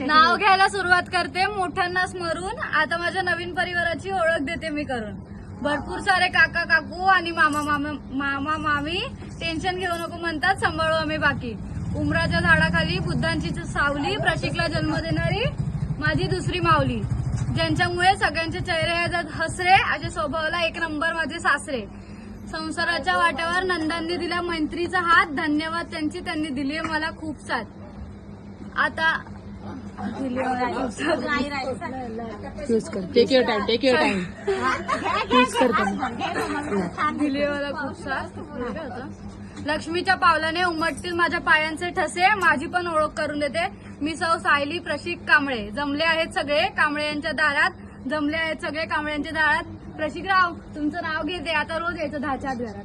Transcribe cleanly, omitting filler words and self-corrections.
नाव घ्यायला सुरुवात करते, मोठ्यांना स्मरून. आता माझ्या नवीन परिवाराची ओळख देते मी करून. भरपूर सारे काका काकू आणि मामा मामी टेन्शन घेऊ नको म्हणतात, सांभाळू आम्ही बाकी. उमराच्या झाडाखाली बुद्धांची सावली, प्रशिकला जन्म देणारी माझी दुसरी माऊली, ज्यांच्यामुळे सगळ्यांचे चेहरे आहेत हसरे. असे स्वभावाला एक नंबर माझे सासरे. संसाराच्या वाट्यावर नंदांनी दिला मैत्रीचा हात, धन्यवाद त्यांची, त्यांनी दिली मला खूप साथ. आता दिली मला खूप साथ. टेक युअर टाइम दिली मला खूप साथ. लक्ष्मीच्या पावलाने उमटतील माझ्या पायांचे ठसे, माझी पण ओळख करून देते. मी सौ सायली प्रशिक कांबळे. जमले आहेत सगळे कांबळे यांच्या दारात, जमले आहेत सगळे कांबळे यांच्या दारात. प्रशिकराव तुमचं नाव घेते, आता रोज यायचं 10च्या आत घरात.